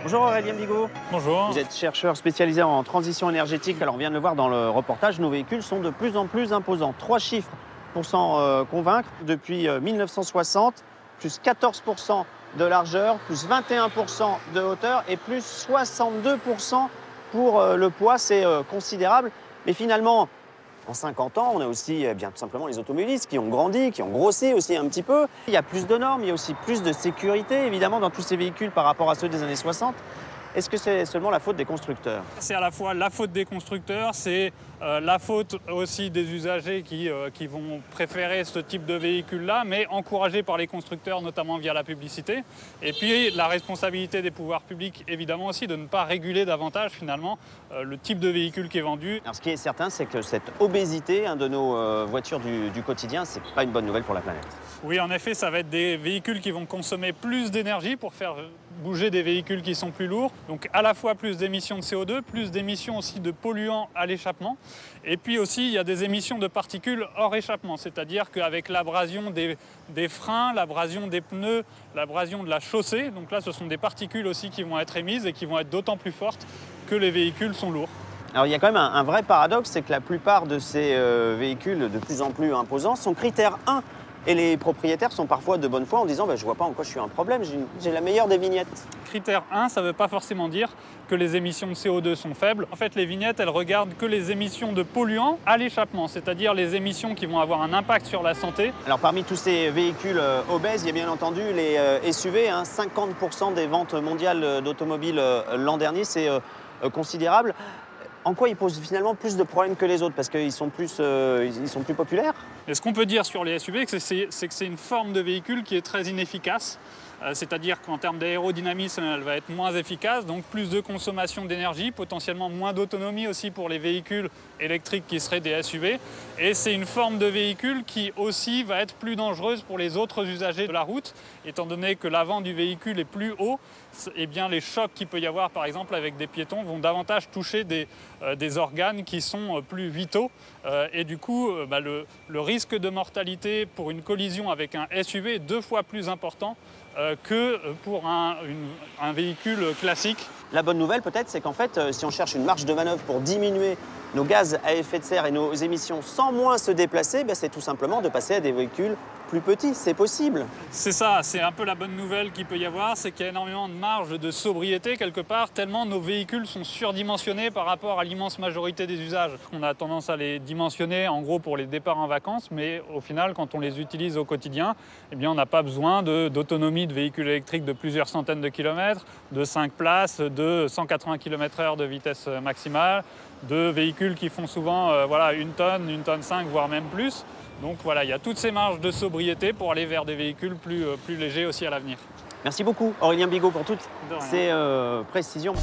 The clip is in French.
Bonjour Aurélien Bigot. Bonjour. Vous êtes chercheur spécialisé en transition énergétique. Alors on vient de le voir dans le reportage, nos véhicules sont de plus en plus imposants. 3 chiffres pour s'en convaincre. Depuis 1960, plus 14% de largeur, plus 21% de hauteur et plus 62% pour le poids. C'est considérable. Mais finalement, en 50 ans, on a aussi tout simplement les automobilistes qui ont grandi, qui ont grossi aussi un petit peu. Il y a plus de normes, il y a aussi plus de sécurité, évidemment, dans tous ces véhicules par rapport à ceux des années 60. Est-ce que c'est seulement la faute des constructeurs? C'est à la fois la faute des constructeurs, c'est la faute aussi des usagers qui vont préférer ce type de véhicule-là, mais encouragés par les constructeurs, notamment via la publicité. Et puis la responsabilité des pouvoirs publics, évidemment aussi, de ne pas réguler davantage finalement le type de véhicule qui est vendu. Alors, ce qui est certain, c'est que cette obésité de nos voitures du quotidien, c'est pas une bonne nouvelle pour la planète. Oui, en effet, ça va être des véhicules qui vont consommer plus d'énergie pour faire bouger des véhicules qui sont plus lourds. Donc à la fois plus d'émissions de CO2, plus d'émissions aussi de polluants à l'échappement. Et puis aussi, il y a des émissions de particules hors échappement, c'est-à-dire qu'avec l'abrasion des freins, l'abrasion des pneus, l'abrasion de la chaussée, donc là, ce sont des particules aussi qui vont être émises et qui vont être d'autant plus fortes que les véhicules sont lourds. Alors, il y a quand même un vrai paradoxe, c'est que la plupart de ces véhicules de plus en plus imposants sont critère 1. Et les propriétaires sont parfois de bonne foi en disant je vois pas en quoi je suis un problème, j'ai la meilleure des vignettes. Critère 1, ça ne veut pas forcément dire que les émissions de CO2 sont faibles. En fait, les vignettes, elles regardent que les émissions de polluants à l'échappement, c'est-à-dire les émissions qui vont avoir un impact sur la santé. Alors parmi tous ces véhicules obèses, il y a bien entendu les SUV. 50% des ventes mondiales d'automobiles l'an dernier, c'est considérable. En quoi ils posent finalement plus de problèmes que les autres? Parce qu'ils sont plus populaires? Et ce qu'on peut dire sur les SUV, c'est que c'est une forme de véhicule qui est très inefficace. C'est-à-dire qu'en termes d'aérodynamisme, elle va être moins efficace, donc plus de consommation d'énergie, potentiellement moins d'autonomie aussi pour les véhicules électriques qui seraient des SUV. Et c'est une forme de véhicule qui aussi va être plus dangereuse pour les autres usagers de la route, étant donné que l'avant du véhicule est plus haut. Eh bien, les chocs qu'il peut y avoir, par exemple, avec des piétons, vont davantage toucher des organes qui sont plus vitaux. Et du coup, le risque de mortalité pour une collision avec un SUV est 2 fois plus important que pour un véhicule classique. La bonne nouvelle peut-être, c'est qu'en fait, si on cherche une marge de manœuvre pour diminuer nos gaz à effet de serre et nos émissions sans moins se déplacer, c'est tout simplement de passer à des véhicules plus petits. C'est possible. C'est ça, c'est un peu la bonne nouvelle qu'il peut y avoir, c'est qu'il y a énormément de marge de sobriété quelque part, tellement nos véhicules sont surdimensionnés par rapport à l'immense majorité des usages. On a tendance à les dimensionner en gros pour les départs en vacances, mais au final, quand on les utilise au quotidien, eh bien, on n'a pas besoin d'autonomie de véhicules électriques de plusieurs centaines de kilomètres, de 5 places, de 180 km/h de vitesse maximale, de véhicules qui font souvent 1 tonne, 1,5 tonne, voire même plus. Donc voilà, il y a toutes ces marges de sobriété pour aller vers des véhicules plus légers aussi à l'avenir. Merci beaucoup Aurélien Bigot pour toutes ces précisions.